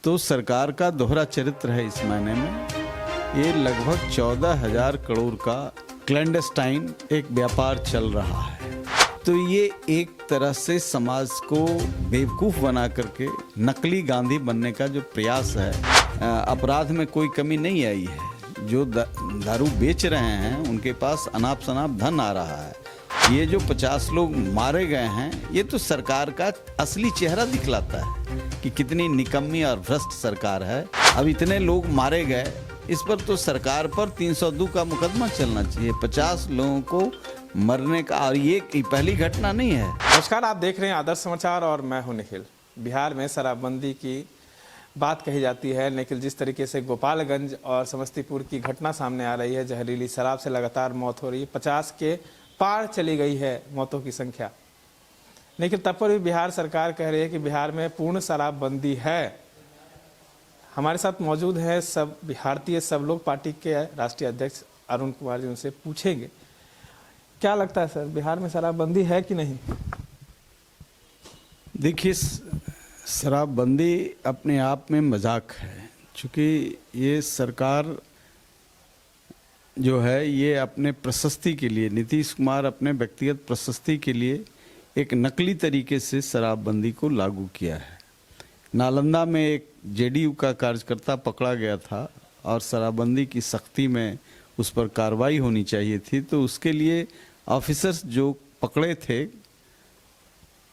तो सरकार का दोहरा चरित्र है इस मायने में। ये लगभग 14,000 करोड़ का क्लैंडस्टाइन एक व्यापार चल रहा है। तो ये एक तरह से समाज को बेवकूफ़ बना करके नकली गांधी बनने का जो प्रयास है। अपराध में कोई कमी नहीं आई है। जो दारू बेच रहे हैं उनके पास अनाप शनाप धन आ रहा है। ये जो 50 लोग मारे गए हैं, ये तो सरकार का असली चेहरा दिखलाता है कि कितनी निकम्मी और भ्रष्ट सरकार है। अब इतने लोग मारे गए, इस पर तो सरकार पर 302 का मुकदमा चलना चाहिए। 50 लोगों को मरने का, और ये पहली घटना नहीं है। नमस्कार, आप देख रहे हैं आदर्श समाचार और मैं हूं निखिल। बिहार में शराबबंदी की बात कही जाती है, लेकिन जिस तरीके से गोपालगंज और समस्तीपुर की घटना सामने आ रही है, जहरीली शराब से लगातार मौत हो रही है, 50 के पार चली गई है मौतों की संख्या। लेकिन तब पर भी बिहार सरकार कह रही है कि बिहार में पूर्ण शराबबंदी है। हमारे साथ मौजूद है सब भारतीय सब लोग पार्टी के राष्ट्रीय अध्यक्ष अरुण कुमार जी, उनसे पूछेंगे क्या लगता है सर, बिहार में शराबबंदी है कि नहीं? देखिए, शराबबंदी अपने आप में मजाक है, क्योंकि ये सरकार जो है ये अपने प्रशस्ति के लिए, नीतीश कुमार अपने व्यक्तिगत प्रशस्ति के लिए एक नकली तरीके से शराबबंदी को लागू किया है। नालंदा में एक जेडीयू का कार्यकर्ता पकड़ा गया था और शराबबंदी की सख्ती में उस पर कार्रवाई होनी चाहिए थी, तो उसके लिए ऑफिसर्स जो पकड़े थे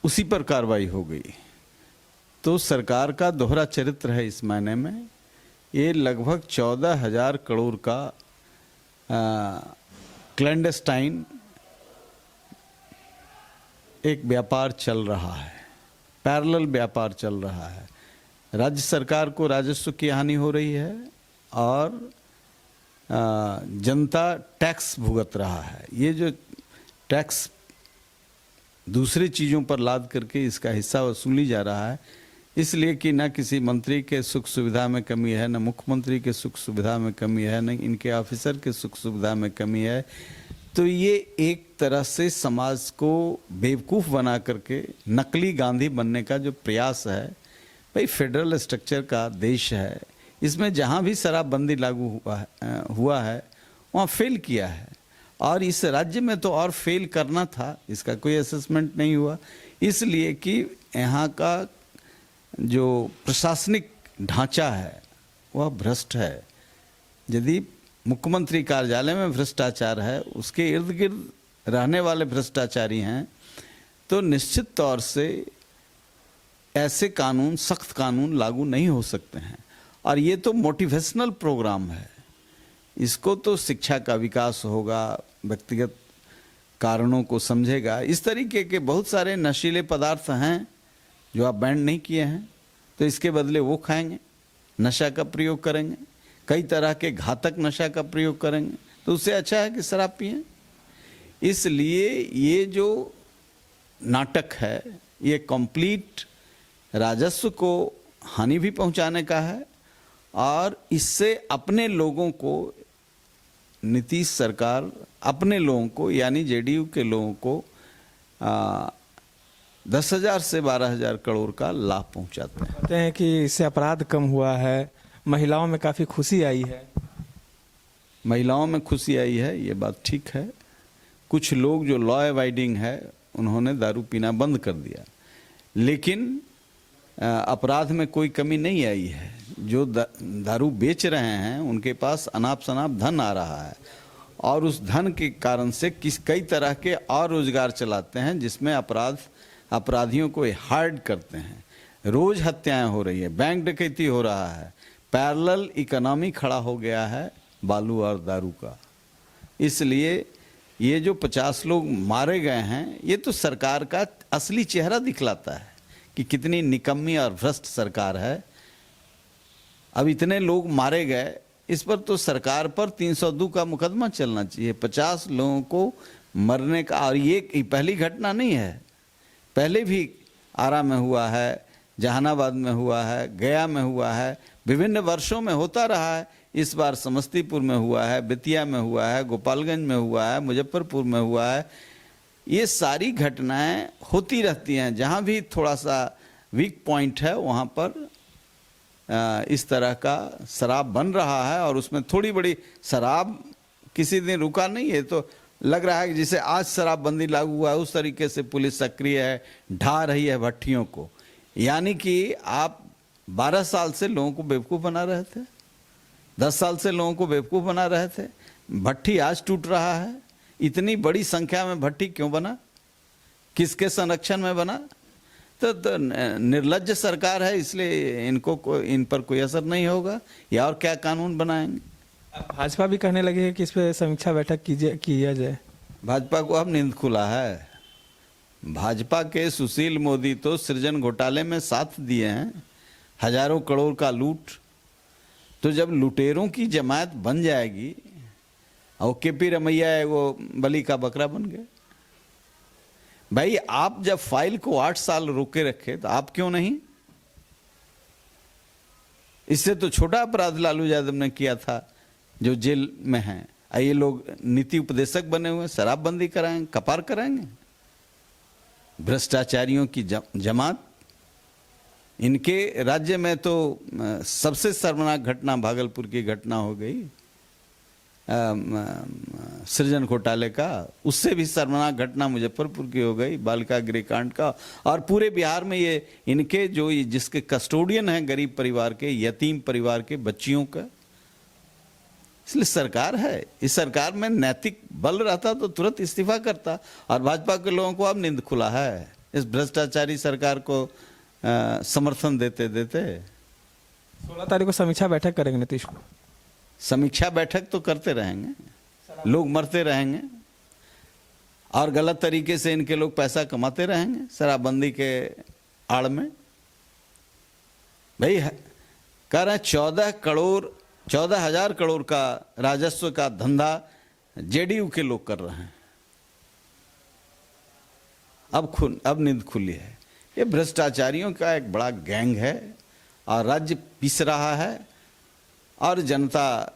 उसी पर कार्रवाई हो गई। तो सरकार का दोहरा चरित्र है इस मायने में। ये लगभग 14,000 करोड़ का क्लैंडस्टाइन एक व्यापार चल रहा है, पैरेलल व्यापार चल रहा है। राज्य सरकार को राजस्व की हानि हो रही है और जनता टैक्स भुगत रहा है। ये जो टैक्स दूसरी चीज़ों पर लाद करके इसका हिस्सा वसूली जा रहा है, इसलिए कि न किसी मंत्री के सुख सुविधा में कमी है, न मुख्यमंत्री के सुख सुविधा में कमी है, न इनके ऑफिसर के सुख सुविधा में कमी है। तो ये एक तरह से समाज को बेवकूफ़ बना करके नकली गांधी बनने का जो प्रयास है। भाई, फेडरल स्ट्रक्चर का देश है, इसमें जहाँ भी शराबबंदी लागू हुआ है वहाँ फेल किया है, और इस राज्य में तो और फेल करना था, इसका कोई असेसमेंट नहीं हुआ, इसलिए कि यहाँ का जो प्रशासनिक ढांचा है वह भ्रष्ट है। यदि मुख्यमंत्री कार्यालय में भ्रष्टाचार है, उसके इर्द गिर्द रहने वाले भ्रष्टाचारी हैं, तो निश्चित तौर से ऐसे कानून, सख्त कानून लागू नहीं हो सकते हैं। और ये तो मोटिवेशनल प्रोग्राम है, इसको तो शिक्षा का विकास होगा, व्यक्तिगत कारणों को समझेगा। इस तरीके के बहुत सारे नशीले पदार्थ हैं जो आप बैन नहीं किए हैं, तो इसके बदले वो खाएंगे, नशा का प्रयोग करेंगे, कई तरह के घातक नशा का प्रयोग करेंगे, तो उससे अच्छा है कि शराब पिएं। इसलिए ये जो नाटक है ये कंप्लीट राजस्व को हानि भी पहुंचाने का है, और इससे अपने लोगों को, नीतीश सरकार अपने लोगों को यानी जेडीयू के लोगों को 10,000 से 12,000 करोड़ का लाभ पहुंचाते हैं। कहते हैं कि इससे अपराध कम हुआ है, महिलाओं में काफ़ी खुशी आई है। महिलाओं में खुशी आई है, ये बात ठीक है। कुछ लोग जो लॉ अवॉइडिंग है उन्होंने दारू पीना बंद कर दिया, लेकिन अपराध में कोई कमी नहीं आई है। जो दारू बेच रहे हैं उनके पास अनाप शनाप धन आ रहा है, और उस धन के कारण से कई तरह के और रोजगार चलाते हैं, जिसमें अपराधियों को हार्ड करते हैं। रोज हत्याएं हो रही है, बैंक डकैती हो रहा है, पैरेलल इकोनॉमी खड़ा हो गया है बालू और दारू का। इसलिए ये जो 50 लोग मारे गए हैं, ये तो सरकार का असली चेहरा दिखलाता है कि कितनी निकम्मी और भ्रष्ट सरकार है। अब इतने लोग मारे गए, इस पर तो सरकार पर 302 का मुकदमा चलना चाहिए। 50 लोगों को मरने का, और ये पहली घटना नहीं है, पहले भी आरा में हुआ है, जहानाबाद में हुआ है, गया में हुआ है, विभिन्न वर्षों में होता रहा है। इस बार समस्तीपुर में हुआ है, बेतिया में हुआ है, गोपालगंज में हुआ है, मुजफ्फरपुर में हुआ है। ये सारी घटनाएं होती रहती हैं। जहाँ भी थोड़ा सा वीक पॉइंट है वहाँ पर इस तरह का शराब बन रहा है और उसमें थोड़ी बड़ी शराब किसी दिन रुका नहीं है। तो लग रहा है कि जैसे आज शराबबंदी लागू हुआ है उस तरीके से पुलिस सक्रिय है, ढा रही है भट्टियों को। यानी कि आप 12 साल से लोगों को बेवकूफ़ बना रहे थे, 10 साल से लोगों को बेवकूफ़ बना रहे थे, भट्टी आज टूट रहा है। इतनी बड़ी संख्या में भट्टी क्यों बना, किसके संरक्षण में बना? तो निर्लज्ज सरकार है, इसलिए इन पर कोई असर नहीं होगा, या और क्या कानून बनाएंगे। भाजपा भी कहने लगी है कि इस पर समीक्षा बैठक किया जाए। भाजपा को अब नींद खुला है। भाजपा के सुशील मोदी तो सृजन घोटाले में साथ दिए हैं, हजारों करोड़ का लूट। तो जब लुटेरों की जमात बन जाएगी, और केपी रमैया है वो बलि का बकरा बन गए। भाई आप जब फाइल को 8 साल रोके रखे तो आप क्यों नहीं? इससे तो छोटा अपराध लालू यादव ने किया था जो जेल में हैं। ये लोग नीति उपदेशक बने हुए, शराबबंदी कराएंगे, कपार कराएंगे। भ्रष्टाचारियों की जमात। इनके राज्य में तो सबसे शर्मनाक घटना भागलपुर की घटना हो गई सृजन घोटाले का, उससे भी शर्मनाक घटना मुजफ्फरपुर की हो गई बालिका गृह कांड का। और पूरे बिहार में ये इनके जो जिसके कस्टोडियन हैं गरीब परिवार के, यतीम परिवार के बच्चियों का। इसलिए सरकार है, इस सरकार में नैतिक बल रहता तो तुरंत इस्तीफा करता। और भाजपा के लोगों को अब नींद खुला है इस भ्रष्टाचारी सरकार को समर्थन देते देते। 16 तारीख को समीक्षा बैठक करेंगे नीतीश कुमार। समीक्षा बैठक तो करते रहेंगे, लोग मरते रहेंगे और गलत तरीके से इनके लोग पैसा कमाते रहेंगे शराबबंदी के आड़ में। भाई कह रहे हैं 14,000 करोड़ का राजस्व का धंधा जेडीयू के लोग कर रहे हैं। अब नींद खुली है। ये भ्रष्टाचारियों का एक बड़ा गैंग है और राज्य पीस रहा है और जनता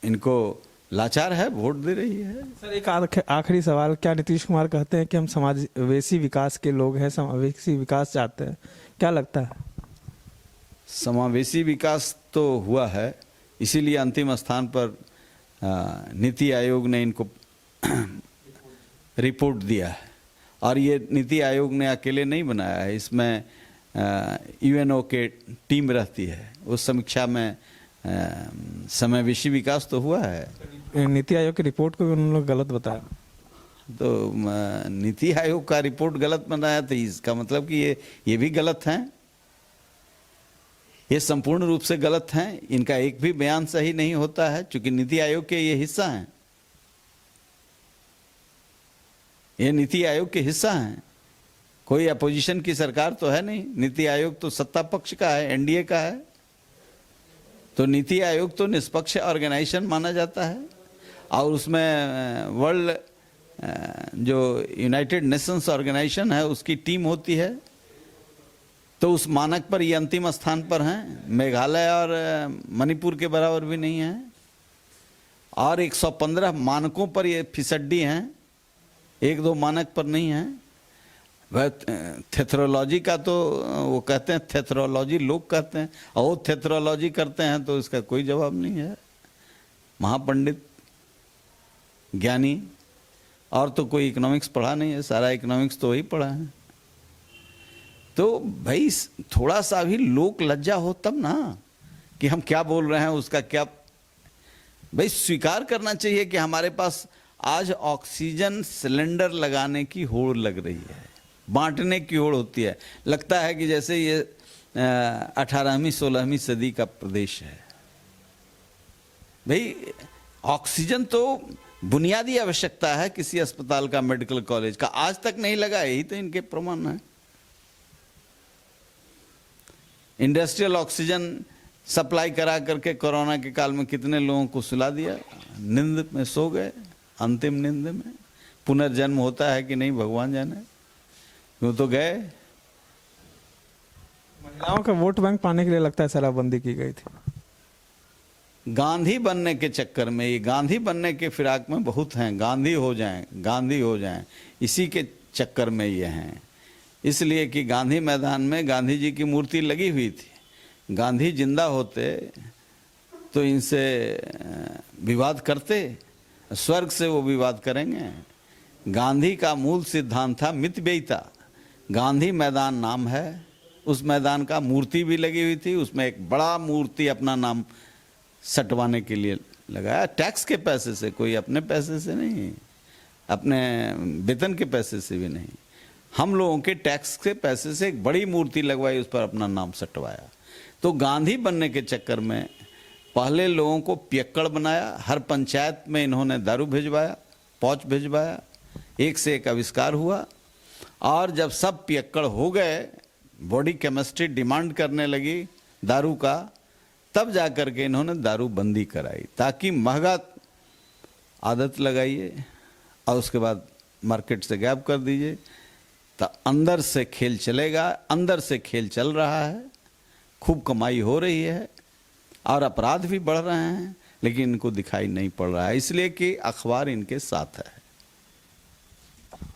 इनको लाचार है, वोट दे रही है। सर एक आखिरी सवाल, क्या नीतीश कुमार कहते हैं कि हम समावेशी विकास के लोग हैं, समावेशी विकास चाहते हैं, क्या लगता है? समावेशी विकास तो हुआ है, इसीलिए अंतिम स्थान पर नीति आयोग ने इनको रिपोर्ट दिया है। और ये नीति आयोग ने अकेले नहीं बनाया है, इसमें यूएनओ के टीम रहती है। उस समीक्षा में समावेशी विकास तो हुआ है। नीति आयोग की रिपोर्ट को भी उन्होंने लोग गलत बताया। तो नीति आयोग का रिपोर्ट गलत बनाया तो इसका मतलब कि ये भी गलत हैं, ये संपूर्ण रूप से गलत हैं। इनका एक भी बयान सही नहीं होता है, क्योंकि नीति आयोग के ये हिस्सा हैं, ये नीति आयोग के हिस्सा हैं। कोई अपोजिशन की सरकार तो है नहीं, नीति आयोग तो सत्ता पक्ष का है, एनडीए का है। तो नीति आयोग तो निष्पक्ष ऑर्गेनाइजेशन माना जाता है और उसमें वर्ल्ड जो यूनाइटेड नेशंस ऑर्गेनाइजेशन है उसकी टीम होती है। तो उस मानक पर ये अंतिम स्थान पर हैं। मेघालय और मणिपुर के बराबर भी नहीं है और 115 मानकों पर ये फिसड्डी हैं, 1-2 मानक पर नहीं है। वह थेथरोलॉजी का तो वो कहते हैं, थेथरोलॉजी लोग कहते हैं, और वो थेथरोलॉजी करते हैं तो इसका कोई जवाब नहीं है। महापंडित ज्ञानी, और तो कोई इकोनॉमिक्स पढ़ा नहीं है, सारा इकोनॉमिक्स तो वही पढ़ा है। तो भाई थोड़ा सा भी लोक लज्जा हो तब ना कि हम क्या बोल रहे हैं उसका क्या। भाई स्वीकार करना चाहिए कि हमारे पास आज ऑक्सीजन सिलेंडर लगाने की होड़ लग रही है, बांटने की होड़ होती है। लगता है कि जैसे ये 18वीं 16वीं सदी का प्रदेश है। भाई ऑक्सीजन तो बुनियादी आवश्यकता है किसी अस्पताल का, मेडिकल कॉलेज का, आज तक नहीं लगा, यही तो इनके प्रमाण है। इंडस्ट्रियल ऑक्सीजन सप्लाई करा करके कोरोना के काल में कितने लोगों को सुला दिया, नींद में सो गए, अंतिम नींद में। पुनर्जन्म होता है कि नहीं भगवान जाने, यूं तो गए। महिलाओं का वोट बैंक पाने के लिए लगता है शराबबंदी की गई थी। गांधी बनने के चक्कर में, ये गांधी बनने के फिराक में बहुत हैं, गांधी हो जाएं, गांधी हो जाएं, इसी के चक्कर में ये हैं। इसलिए कि गांधी मैदान में गांधी जी की मूर्ति लगी हुई थी, गांधी जिंदा होते तो इनसे विवाद करते, स्वर्ग से वो विवाद करेंगे। गांधी का मूल सिद्धांत था मितव्ययिता। गांधी मैदान नाम है, उस मैदान का मूर्ति भी लगी हुई थी, उसमें एक बड़ा मूर्ति अपना नाम सटवाने के लिए लगाया, टैक्स के पैसे से, कोई अपने पैसे से नहीं, अपने वेतन के पैसे से भी नहीं, हम लोगों के टैक्स के पैसे से एक बड़ी मूर्ति लगवाई, उस पर अपना नाम सटवाया। तो गांधी बनने के चक्कर में पहले लोगों को पियक्कड़ बनाया, हर पंचायत में इन्होंने दारू भिजवाया, पौच भिजवाया, एक से एक आविष्कार हुआ। और जब सब पियक्कड़ हो गए, बॉडी केमिस्ट्री डिमांड करने लगी दारू का, तब जा कर के इन्होंने दारू बंदी कराई, ताकि महंगा आदत लगाइए और उसके बाद मार्केट से गायब कर दीजिए। तो अंदर से खेल चलेगा, अंदर से खेल चल रहा है, खूब कमाई हो रही है और अपराध भी बढ़ रहे हैं, लेकिन इनको दिखाई नहीं पड़ रहा है, इसलिए कि अखबार इनके साथ है।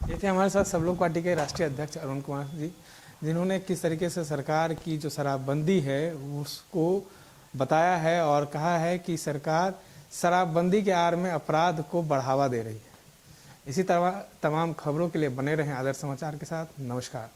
ये थे हमारे साथ सब लोग पार्टी के राष्ट्रीय अध्यक्ष अरुण कुमार जी, जिन्होंने किस तरीके से सरकार की जो शराबबंदी है उसको बताया है और कहा है कि सरकार शराबबंदी के आड़ में अपराध को बढ़ावा दे रही है। इसी तरह तमाम खबरों के लिए बने रहें आदर्श समाचार के साथ। नमस्कार।